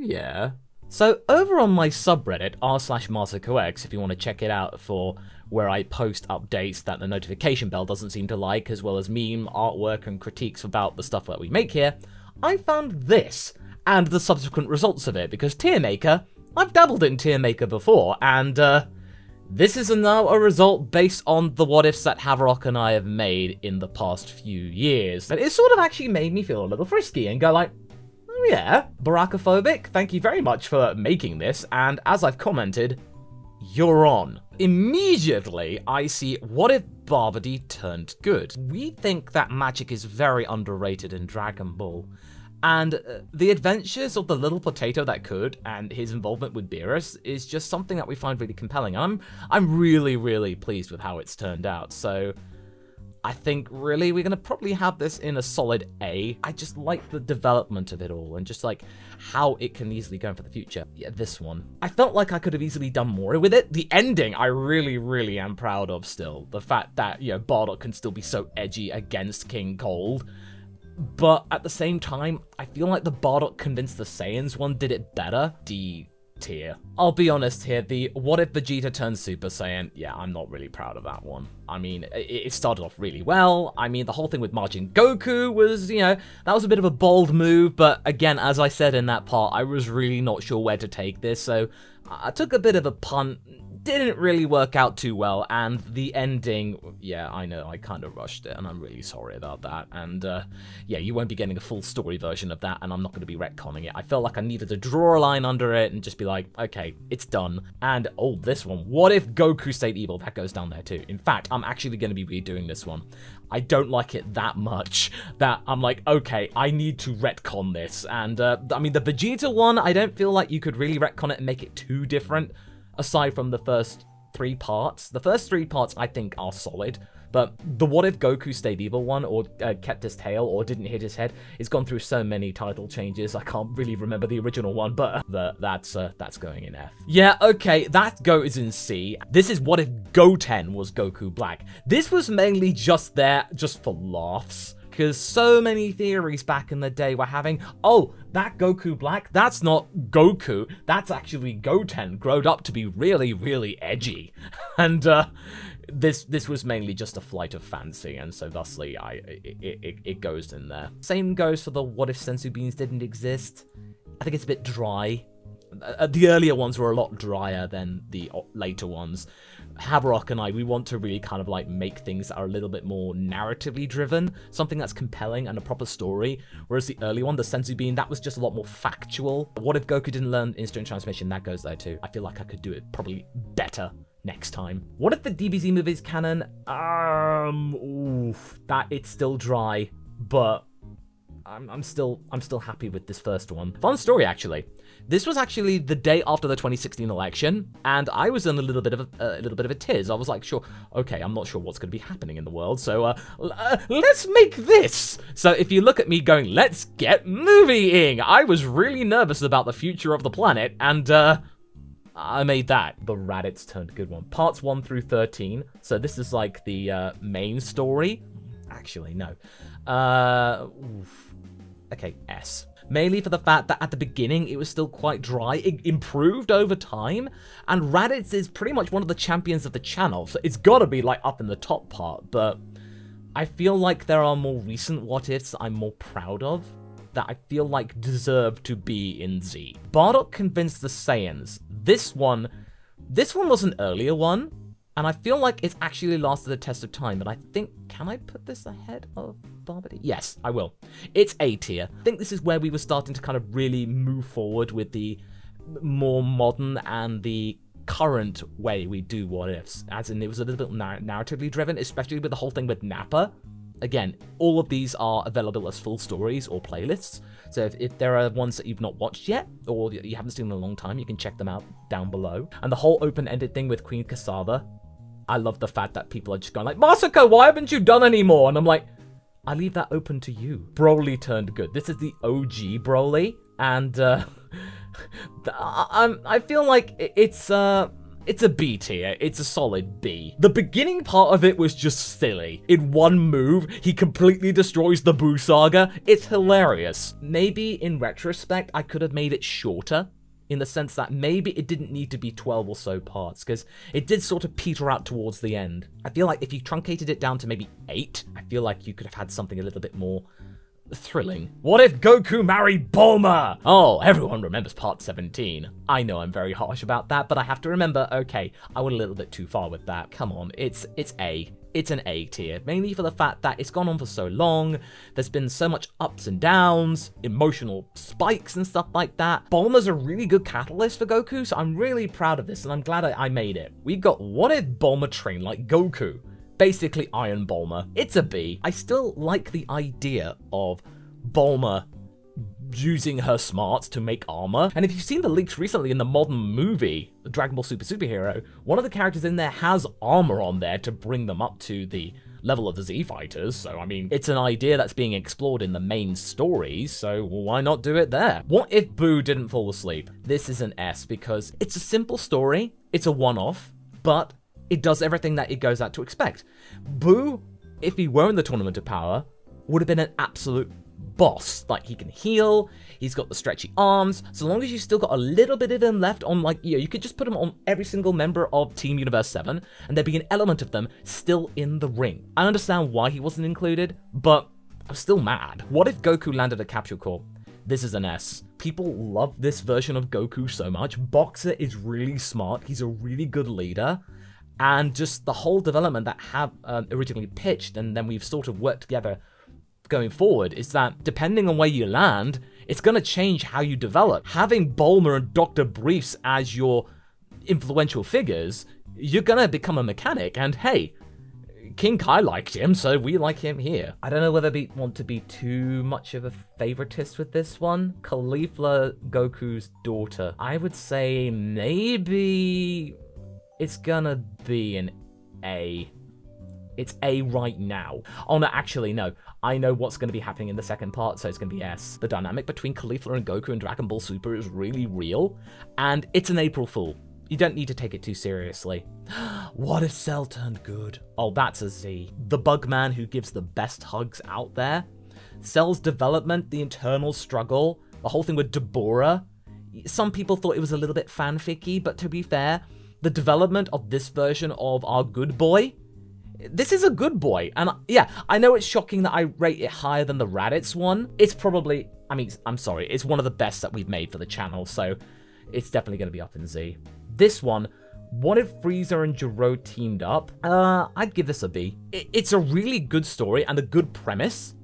yeah. So over on my subreddit, r/MarsoCoX, if you want to check it out for where I post updates that the notification bell doesn't seem to like, as well as meme, artwork, and critiques about the stuff that we make here, I found this, and the subsequent results of it, because Tiermaker, I've dabbled in Tiermaker before, and this is now a result based on the what ifs that Haverock and I have made in the past few years. And it sort of actually made me feel a little frisky and go like, oh yeah, Barackophobic, thank you very much for making this, and as I've commented, you're on. Immediately, I see what if Babidi turned good. We think that magic is very underrated in Dragon Ball, and the adventures of the little potato that could, and his involvement with Beerus, is just something that we find really compelling. I'm really, really pleased with how it's turned out, so I think really we're going to probably have this in a solid A. I just like the development of it all, and just like how it can easily go for the future. Yeah, this one. I felt like I could have easily done more with it. The ending, I really, really am proud of still. The fact that, you know, Bardock can still be so edgy against King Cold. But at the same time, I feel like the Bardock Convince the Saiyans one did it better. D tier. I'll be honest here, the what if Vegeta turns Super Saiyan, yeah, I'm not really proud of that one. I mean, it started off really well. I mean, the whole thing with Majin Goku was, you know, that was a bit of a bold move, but again, as I said in that part, I was really not sure where to take this, so I took a bit of a punt. Didn't really work out too well, and the ending, yeah, I know, I kind of rushed it, and I'm really sorry about that, and yeah, you won't be getting a full story version of that, and I'm not going to be retconning it. I felt like I needed to draw a line under it and just be like, okay, it's done. And, oh, this one, what if Goku stayed evil? That goes down there too. In fact, I'm actually going to be redoing this one. I don't like it that much that I'm like, okay, I need to retcon this, and I mean, the Vegeta one, I don't feel like you could really retcon it and make it too different. Aside from the first 3 parts. The first 3 parts, I think, are solid, but the what if Goku stayed evil one, or kept his tail, or didn't hit his head, it's gone through so many title changes, I can't really remember the original one, but that's going in F. Yeah, okay, that goes in C. This is what if Goten was Goku Black. This was mainly just there, just for laughs. Because so many theories back in the day were having, oh, that Goku Black, that's not Goku, that's actually Goten, grown up to be really, really edgy. And this was mainly just a flight of fancy, and so thusly it goes in there. Same goes for the what if Senzu Beans didn't exist. I think it's a bit dry. The earlier ones were a lot drier than the later ones. Haverock and I, we want to really kind of like make things that are a little bit more narratively driven, something that's compelling and a proper story, whereas the early one, the Senzu Bean, that was just a lot more factual. What if Goku didn't learn instant transmission? That goes there too. I feel like I could do it probably better next time. What if the DBZ movie is canon? Oof, that it's still dry, but I'm still happy with this first one. Fun story, actually. This was actually the day after the 2016 election, and I was in a little bit of a tiz. I was like, sure, okay, I'm not sure what's going to be happening in the world, so let's make this. So if you look at me going, let's get movieing, I was really nervous about the future of the planet, and I made that. The Raditz turned good one. Parts 1 through 13. So this is like the main story. Actually, no. Okay, S. Mainly for the fact that at the beginning it was still quite dry. It improved over time, and Raditz is pretty much one of the champions of the channel, so it's gotta be like up in the top part, but I feel like there are more recent what ifs I'm more proud of that I feel like deserve to be in Z. Bardock Convinced the Saiyans. This one was an earlier one, and I feel like it's actually lasted the test of time, but I think, can I put this ahead of Babidi? Yes, I will. It's A tier. I think this is where we were starting to kind of really move forward with the more modern and the current way we do what ifs, as in it was a little bit narratively driven, especially with the whole thing with Nappa. Again, all of these are available as full stories or playlists, so if there are ones that you've not watched yet, or you haven't seen in a long time, you can check them out down below. And the whole open-ended thing with Queen Cassava, I love the fact that people are just going like, Masako, why haven't you done any more? And I'm like, I leave that open to you. Broly turned good. This is the OG Broly, and I feel like it's It's a B tier. It's a solid B. The beginning part of it was just silly. In one move, he completely destroys the Buu Saga. It's hilarious. Maybe in retrospect, I could have made it shorter, in the sense that maybe it didn't need to be 12 or so parts, because it did sort of peter out towards the end. I feel like if you truncated it down to maybe 8, I feel like you could have had something a little bit more thrilling. What if Goku married Bulma? Oh, everyone remembers part 17. I know I'm very harsh about that, but I have to remember, okay, I went a little bit too far with that. Come on, it's A. It's an A tier, mainly for the fact that it's gone on for so long, there's been so much ups and downs, emotional spikes and stuff like that. Bulma's a really good catalyst for Goku, so I'm really proud of this, and I'm glad I made it. We got What If Bulma Trained Like Goku? Basically Iron Bulma. It's a B. I still like the idea of Bulma using her smarts to make armor. And if you've seen the leaks recently in the modern movie, Dragon Ball Super Superhero, one of the characters in there has armor on there to bring them up to the level of the Z Fighters. So, I mean, it's an idea that's being explored in the main stories, so why not do it there? What if Buu didn't fall asleep? This is an S because it's a simple story, it's a one-off, but it does everything that it goes out to expect. Buu, if he were in the Tournament of Power, would have been an absolute boss. Like, he can heal, he's got the stretchy arms, so long as you still got a little bit of him left on, like, you could just put him on every single member of Team Universe 7, and there'd be an element of them still in the ring. I understand why he wasn't included, but I'm still mad. What if Goku landed a Capsule Corp? This is an S. People love this version of Goku so much. Boxer is really smart, he's a really good leader, and just the whole development that have originally pitched, and then we've sort of worked together going forward, is that depending on where you land, it's going to change how you develop. Having Bulma and Dr. Briefs as your influential figures, you're going to become a mechanic, and hey, King Kai liked him, so we like him here. I don't know whether we want to be too much of a favoritist with this one. Caulifla, Goku's daughter. I would say maybe it's gonna be an A. It's A right now. Oh no, actually no. I know what's going to be happening in the second part, so it's going to be S. The dynamic between Caulifla and Goku in Dragon Ball Super is really real, and it's an April Fool. You don't need to take it too seriously. What if Cell turned good? Oh, that's a Z. The Bugman who gives the best hugs out there. Cell's development, the internal struggle, the whole thing with Deborah. Some people thought it was a little bit fanficky, but to be fair, the development of this version of our good boy, this is a good boy. And yeah, I know it's shocking that I rate it higher than the Raditz one. It's probably, I mean, I'm sorry, it's one of the best that we've made for the channel, so it's definitely going to be up in Z. This one, what if Frieza and Gero teamed up? I'd give this a B. It's a really good story and a good premise,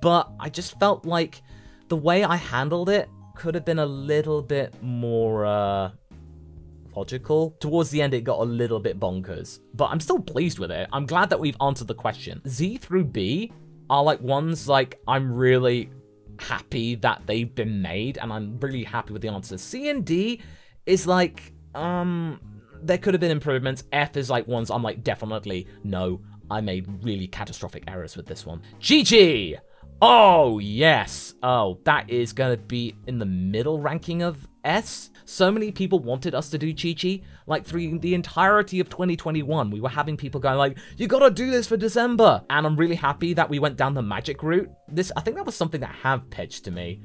but I just felt like the way I handled it could have been a little bit more, logical. Towards the end, it got a little bit bonkers, but I'm still pleased with it. I'm glad that we've answered the question. Z through B are like ones like I'm really happy that they've been made, and I'm really happy with the answers. C and D is like, there could have been improvements. F is like ones I'm like, definitely, no, I made really catastrophic errors with this one. Chi-Chi! Oh, yes. Oh, that is going to be in the middle ranking of S. So many people wanted us to do Chi-Chi. Like, through the entirety of 2021, we were having people going like, you gotta do this for December. And I'm really happy that we went down the magic route. I think that was something that Have pitched to me.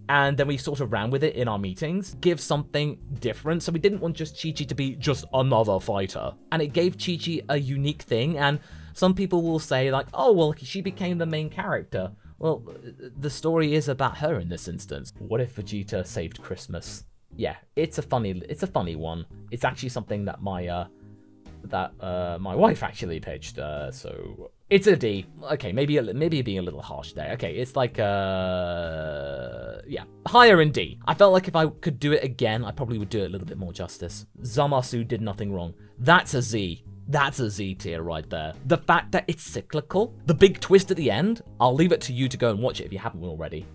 And then we sort of ran with it in our meetings. Give something different. So we didn't want just Chi-Chi to be just another fighter. And it gave Chi-Chi a unique thing. And some people will say like, oh, well, she became the main character. Well, the story is about her in this instance. What if Vegeta saved Christmas? Yeah, it's a funny one. It's actually something that my wife actually pitched. So it's a D. Okay, maybe being a little harsh there. Okay, it's like yeah, higher in D. I felt like if I could do it again, I probably would do it a little bit more justice. Zamasu did nothing wrong. That's a Z. That's a Z tier right there. The fact that it's cyclical, the big twist at the end, I'll leave it to you to go and watch it if you haven't already.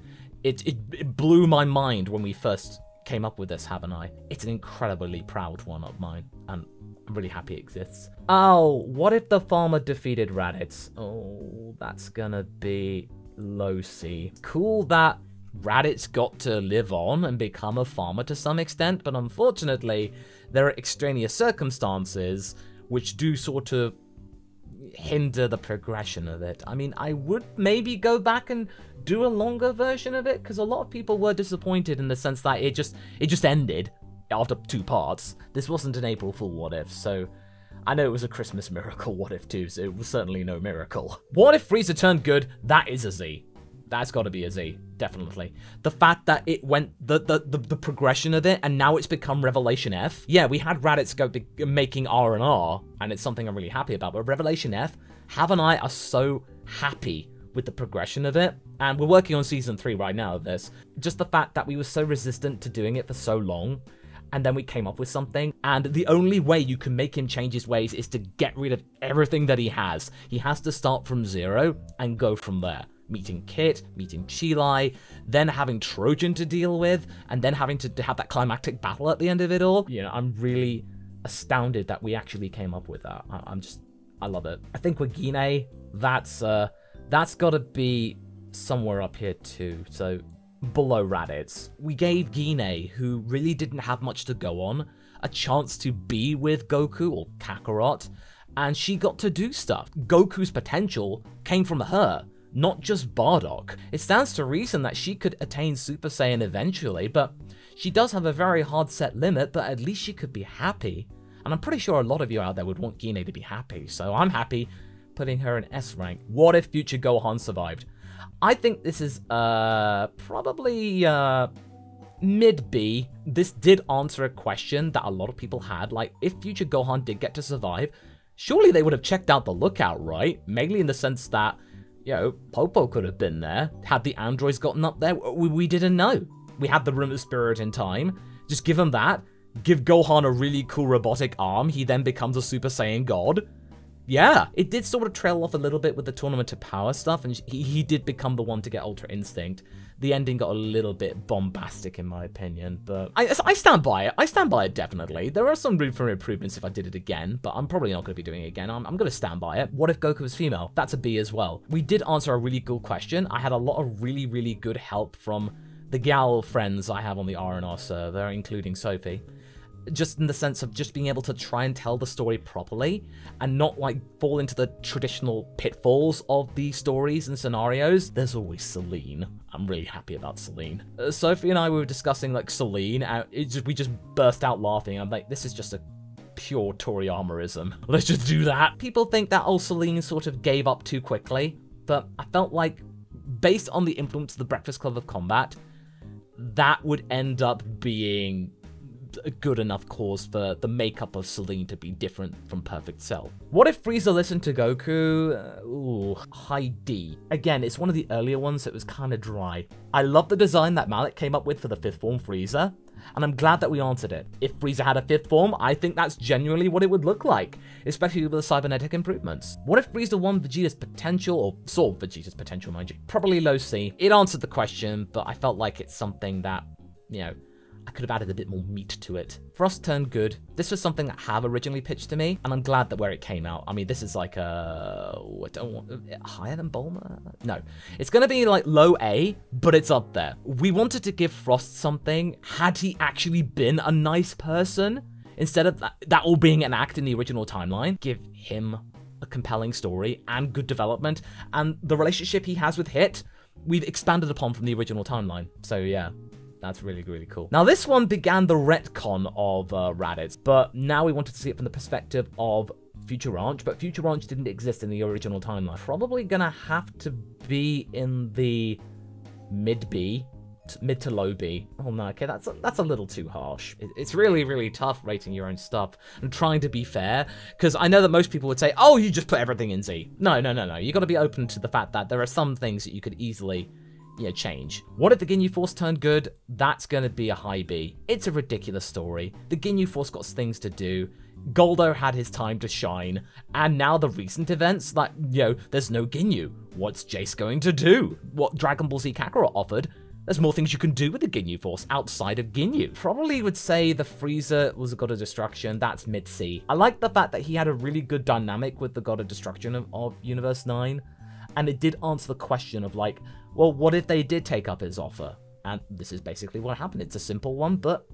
It blew my mind when we first came up with this, haven't I? It's an incredibly proud one of mine, and I'm really happy it exists. Oh, what if the farmer defeated Raditz? Oh, that's gonna be low C. Cool that Raditz got to live on and become a farmer to some extent, but unfortunately, there are extraneous circumstances which do sort of hinder the progression of it. I mean, I would maybe go back and do a longer version of it, because a lot of people were disappointed in the sense that it just ended after 2 parts. This wasn't an April Fool What If, so I know it was a Christmas miracle What If too, so it was certainly no miracle. What if Frieza turned good? That is a Z. That's got to be a Z, definitely. The fact that it went, the progression of it, and now it's become Revelation F. Yeah, we had Raditz go making R&R, and it's something I'm really happy about, but Revelation F, Hav and I are so happy with the progression of it, and we're working on Season 3 right now of this. Just the fact that we were so resistant to doing it for so long, and then we came up with something, and the only way you can make him change his ways is to get rid of everything that he has. He has to start from 0 and go from there. Meeting Kit, meeting Chilai, then having Trojan to deal with, and then having to have that climactic battle at the end of it all. You know, I'm really astounded that we actually came up with that. I love it. I think with Gine, that's got to be somewhere up here too. So below Raditz, we gave Gine, who really didn't have much to go on, a chance to be with Goku or Kakarot, and she got to do stuff. Goku's potential came from her, not just Bardock. It stands to reason that she could attain Super Saiyan eventually, but she does have a very hard set limit, but at least she could be happy. And I'm pretty sure a lot of you out there would want Gine to be happy, so I'm happy putting her in S rank. What if future Gohan survived? I think this is probably mid B. This did answer a question that a lot of people had, like if future Gohan did get to survive, surely they would have checked out the lookout, right? Mainly in the sense that, you know, Popo could have been there. Had the androids gotten up there? We didn't know. We had the Room of Spirit in time. Just give him that. Give Gohan a really cool robotic arm. He then becomes a Super Saiyan God. Yeah, it did sort of trail off a little bit with the Tournament to Power stuff, and he did become the one to get Ultra Instinct. The ending got a little bit bombastic, in my opinion, but I stand by it. I stand by it, definitely. There are some room for improvements if I did it again, but I'm probably not going to be doing it again. I'm going to stand by it. What if Goku was female? That's a B as well. We did answer a really good question. I had a lot of really, really good help from the gal friends I have on the R&R server, including Sophie. Just in the sense of just being able to try and tell the story properly and not like fall into the traditional pitfalls of the stories and scenarios. There's always Celine. I'm really happy about Celine. Sophie and I were discussing like Celine, and we just burst out laughing. I'm like, this is just a pure Toriyamaism. Let's just do that. People think that old Celine sort of gave up too quickly, but I felt like based on the influence of the Breakfast Club of Combat, that would end up being a good enough cause for the makeup of Celine to be different from Perfect Cell. What if Frieza listened to Goku? Ooh, high D. Again, it's one of the earlier ones that was kind of dry. I love the design that Malik came up with for the 5th form Frieza, and I'm glad that we answered it. If Frieza had a 5th form, I think that's genuinely what it would look like, especially with the cybernetic improvements. What if Frieza won Vegeta's potential, or saw Vegeta's potential, mind you? Probably low C. It answered the question, but I felt like it's something that, you know, I could have added a bit more meat to it. Frost turned good. This was something that Hav originally pitched to me, and I'm glad that where it came out. I mean, this is like a... I don't want... higher than Bulma? No. It's going to be like low A, but it's up there. We wanted to give Frost something. Had he actually been a nice person, instead of that all being an act in the original timeline, give him a compelling story and good development, and the relationship he has with Hit, we've expanded upon from the original timeline. So yeah. That's really, really cool. Now, this one began the retcon of Raditz, but now we wanted to see it from the perspective of Future Ranch, but Future Ranch didn't exist in the original timeline. Probably gonna have to be in the mid B, mid to low B. Oh no, okay, that's a little too harsh. It's really, really tough rating your own stuff and trying to be fair, because I know that most people would say, oh, you just put everything in Z. No. You gotta be open to the fact that there are some things that you could easily, you know, change. What if the Ginyu Force turned good? That's gonna be a high B. It's a ridiculous story. The Ginyu Force got things to do. Goldo had his time to shine, and now the recent events, like, you know, there's no Ginyu. What's Jace going to do? What Dragon Ball Z Kakarot offered, there's more things you can do with the Ginyu Force outside of Ginyu. Probably would say the Frieza was a God of Destruction. That's mid-C. I like the fact that he had a really good dynamic with the God of Destruction of Universe 9, and it did answer the question of like, well, what if they did take up his offer? And this is basically what happened. It's a simple one, but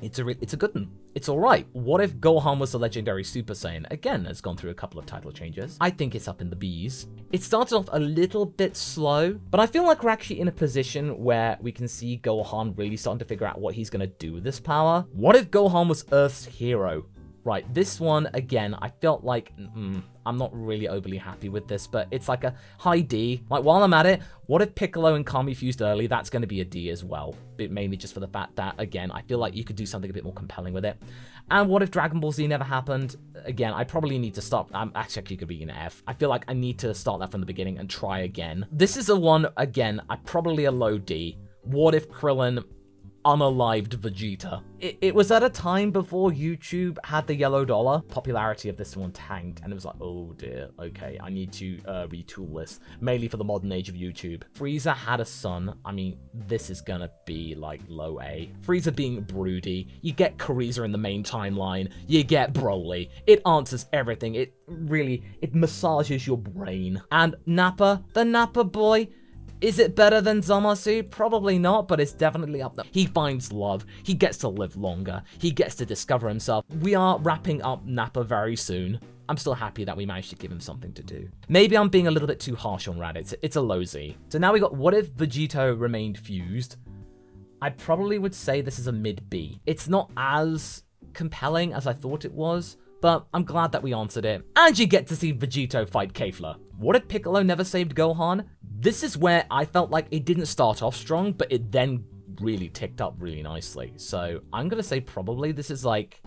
it's a good one. It's alright. What if Gohan was the legendary Super Saiyan? Again, has gone through a couple of title changes. I think it's up in the Bs. It started off a little bit slow, but I feel like we're actually in a position where we can see Gohan really starting to figure out what he's going to do with this power. What if Gohan was Earth's hero? Right, this one, again, I felt like, I'm not really overly happy with this, but it's like a high D. Like, while I'm at it, what if Piccolo and Kami fused early? That's going to be a D as well. But mainly just for the fact that, again, I feel like you could do something a bit more compelling with it. And what if Dragon Ball Z never happened? Again, I probably need to stop. Actually could be an F. I feel like I need to start that from the beginning and try again. This is a one, again, probably a low D. What if Krillin unalived Vegeta? It was at a time before YouTube had the yellow dollar. Popularity of this one tanked, and it was like, oh dear, okay, I need to retool this, mainly for the modern age of YouTube. Frieza had a son. I mean, this is gonna be like low A. Frieza being broody, you get Kuriza in the main timeline, you get Broly. It answers everything. It massages your brain. And Nappa, the Nappa boy, is it better than Zamasu? Probably not, but it's definitely up there. He finds love. He gets to live longer. He gets to discover himself. We are wrapping up Nappa very soon. I'm still happy that we managed to give him something to do. Maybe I'm being a little bit too harsh on Raditz. It's a low Z. So now we got, what if Vegito remained fused? I probably would say this is a mid B. It's not as compelling as I thought it was, but I'm glad that we answered it. And you get to see Vegito fight Kefla. What if Piccolo never saved Gohan? This is where I felt like it didn't start off strong, but it then really ticked up really nicely. So I'm going to say probably this is like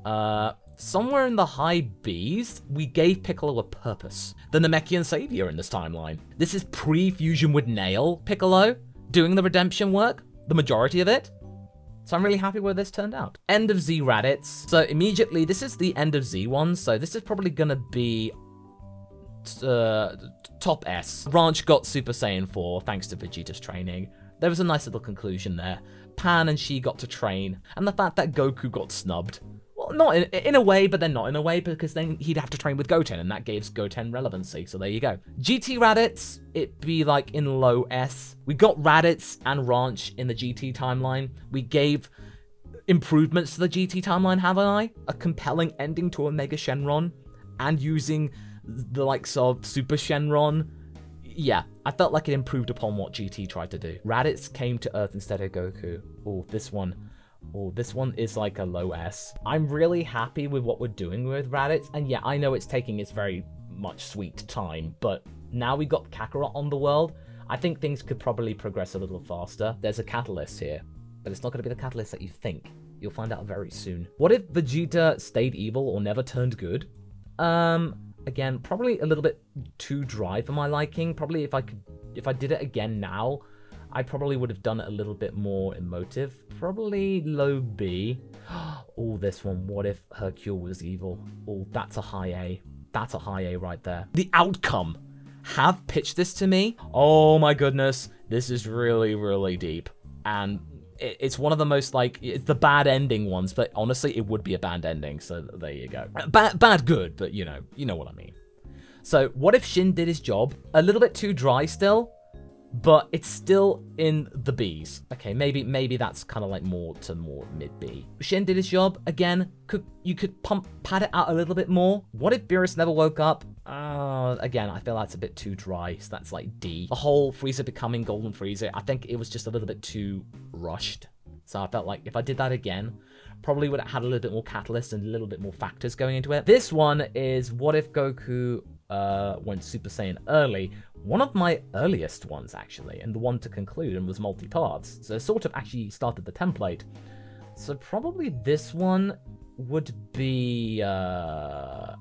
somewhere in the high Bs. We gave Piccolo a purpose. The Namekian savior in this timeline. This is pre-fusion with Nail Piccolo doing the redemption work, the majority of it. So I'm really happy where this turned out. End of Z Raditz. So immediately, this is the end of Z one. So this is probably going to be top S. Ranch got Super Saiyan 4 thanks to Vegeta's training. There was a nice little conclusion there. Pan and she got to train. And the fact that Goku got snubbed. Well, not in a way, but then not in a way, because then he'd have to train with Goten, and that gives Goten relevancy, so there you go. GT Raditz, it'd be like in low S. We got Raditz and Ranch in the GT timeline. We gave improvements to the GT timeline, haven't I? A compelling ending to Omega Shenron, and using the likes of Super Shenron. Yeah, I felt like it improved upon what GT tried to do. Raditz came to Earth instead of Goku. Oh, this one is like a low S. I'm really happy with what we're doing with Raditz, and yeah, I know it's taking its very much sweet time, but now we got Kakarot on the world, I think things could probably progress a little faster. There's a catalyst here, but it's not going to be the catalyst that you think. You'll find out very soon. What if Vegeta stayed evil or never turned good? Again, probably a little bit too dry for my liking. Probably if I did it again now, I probably would have done it a little bit more emotive. Probably low B. Oh, this one. What if Hercule was evil? Oh, that's a high A. That's a high A right there. The outcome. Have pitched this to me. Oh my goodness. This is really, really deep. And it's one of the most, like, it's the bad ending ones, but honestly, it would be a bad ending. So there you go. Bad good, but you know what I mean. So what if Shin did his job? A little bit too dry still, but it's still in the Bs. Okay, maybe that's kind of like more mid B. Shin did his job again. You could pad it out a little bit more. What if Beerus never woke up? Again, I feel that's a bit too dry, so that's like D. The whole Frieza becoming Golden Frieza, I think it was just a little bit too rushed. So I felt like if I did that again, probably would have had a little bit more catalyst and a little bit more factors going into it. This one is what if Goku went Super Saiyan early? One of my earliest ones, actually, and the one to conclude, and was multi-parts. So it sort of actually started the template. So probably this one would be, I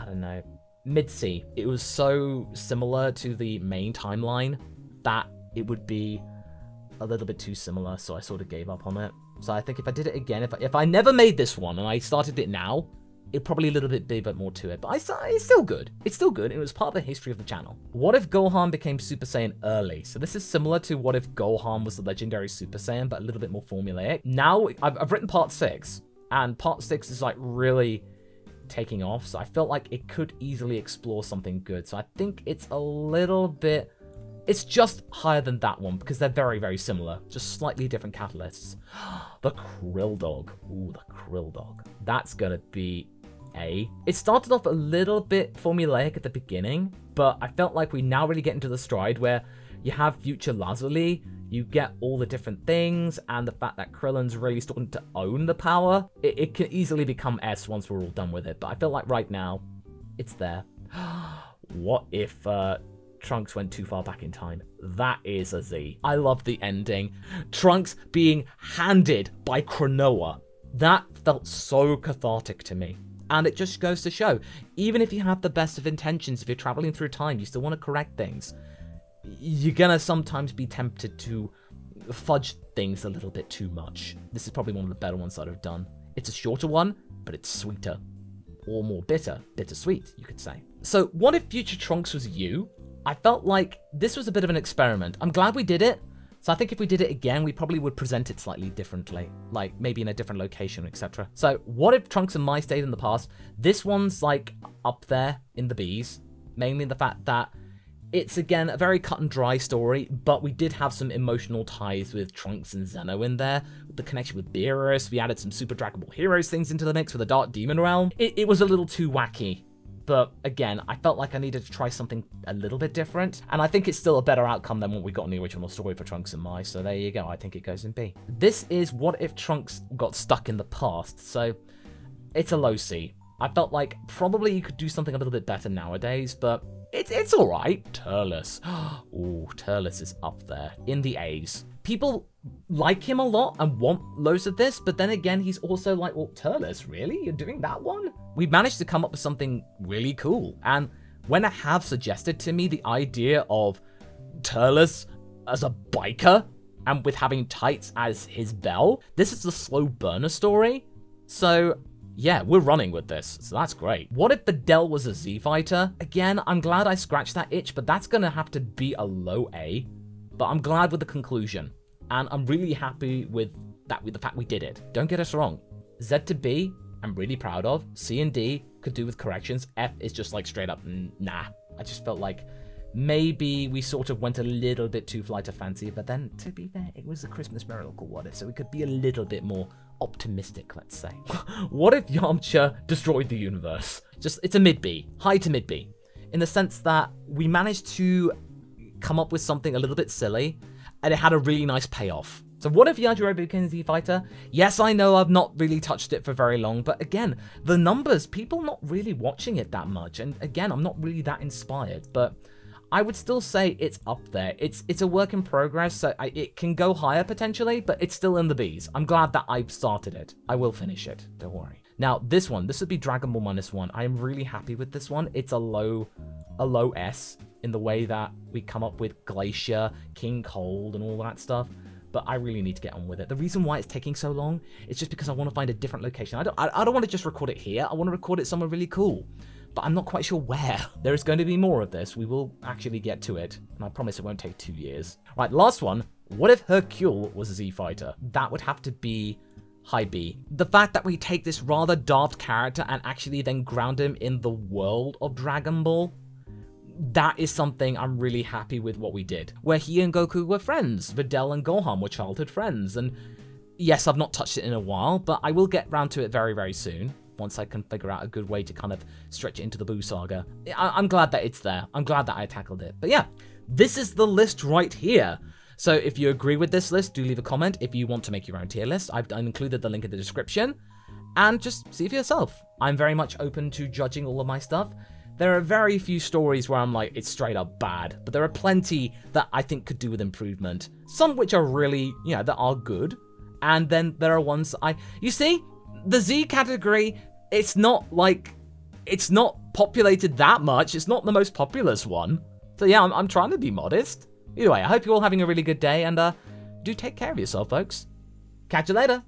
don't know, mid-C. It was so similar to the main timeline that it would be a little bit too similar, so I sort of gave up on it. So I think if I did it again, if I never made this one and I started it now, it probably a little bit big, but more to it. But it's still good. It's still good. It was part of the history of the channel. What if Gohan became Super Saiyan early? So this is similar to what if Gohan was the legendary Super Saiyan, but a little bit more formulaic. Now, I've written part 6, and part 6 is like really taking off. So I felt like it could easily explore something good. So I think it's a little bit It's just higher than that one because they're very, very similar. Just slightly different catalysts. The Krill Dog. Ooh, the Krill Dog. That's gonna be A. It started off a little bit formulaic at the beginning, but I felt like we now really get into the stride where you have future Lazuli, you get all the different things, and the fact that Krillin's really starting to own the power, it can easily become S once we're all done with it. But I feel like right now, it's there. What if Trunks went too far back in time? That is a Z. I love the ending. Trunks being handed by Cronoa. That felt so cathartic to me. And it just goes to show, even if you have the best of intentions, if you're traveling through time, you still want to correct things, you're gonna sometimes be tempted to fudge things a little bit too much. This is probably one of the better ones that I've done. It's a shorter one, but it's sweeter. Or more bitter. Bittersweet, you could say. So, what if Future Trunks was you? I felt like this was a bit of an experiment. I'm glad we did it. So I think if we did it again, we probably would present it slightly differently. Like, maybe in a different location, etc. So, what if Trunks and Mai stayed in the past? This one's, like, up there in the B's. Mainly the fact that it's, again, a very cut and dry story, but we did have some emotional ties with Trunks and Zeno in there. The connection with Beerus, we added some Super Dragon Ball Heroes things into the mix with the Dark Demon Realm. It was a little too wacky, but again, I felt like I needed to try something a little bit different, and I think it's still a better outcome than what we got in the original story for Trunks and Mai, so there you go, I think it goes in B. This is what if Trunks got stuck in the past, so it's a low C. I felt like probably you could do something a little bit better nowadays, but it's alright. Turles. Ooh, Turles is up there in the A's. People like him a lot and want loads of this, but then again, he's also like, well, Turles, really? You're doing that one? We managed to come up with something really cool. And when I have suggested to me the idea of Turles as a biker and with having tights as his bell, this is the slow burner story. So yeah, we're running with this, so that's great. What if Videl was a Z fighter? Again, I'm glad I scratched that itch, but that's gonna have to be a low A. But I'm glad with the conclusion, and I'm really happy with the fact we did it. Don't get us wrong. Z to B, I'm really proud of. C and D could do with corrections. F is just like straight up, nah. I just felt like maybe we sort of went a little bit too flight of fancy, but then, to be fair, it was a Christmas Miracle What If, so we could be a little bit more optimistic, let's say. What if Yamcha destroyed the universe? It's a mid-B, high to mid-B, in the sense that we managed to come up with something a little bit silly, and it had a really nice payoff. So what if Yajirobe became a Z fighter? Yes, I know I've not really touched it for very long, but again, the numbers, people not really watching it that much, and again, I'm not really that inspired, but I would still say it's up there. It's a work in progress, so it can go higher potentially, but it's still in the B's. I'm glad that I've started it. I will finish it, don't worry. Now, this one, this would be Dragon Ball -1. I am really happy with this one. It's a low S in the way that we come up with Glacier, King Cold, and all that stuff, but I really need to get on with it. The reason why it's taking so long is just because I want to find a different location. I don't want to just record it here. I want to record it somewhere really cool. But I'm not quite sure where. There is going to be more of this. We will actually get to it, and I promise it won't take 2 years. Right, last one. What if Hercule was a Z fighter? That would have to be high B. The fact that we take this rather daft character and actually then ground him in the world of Dragon Ball, that is something I'm really happy with what we did. Where he and Goku were friends, Videl and Gohan were childhood friends, and yes, I've not touched it in a while, but I will get round to it very, very soon. Once I can figure out a good way to kind of stretch it into the Buu saga. I'm glad that it's there. I'm glad that I tackled it. But yeah, this is the list right here. So if you agree with this list, do leave a comment. If you want to make your own tier list, I've included the link in the description. And just see for yourself. I'm very much open to judging all of my stuff. There are very few stories where I'm like, it's straight up bad. But there are plenty that I think could do with improvement. Some which are really, that are good. And then there are ones you see? The Z category, it's not populated that much. It's not the most populous one. So yeah, I'm trying to be modest. Either way, I hope you're all having a really good day, and do take care of yourself, folks. Catch you later.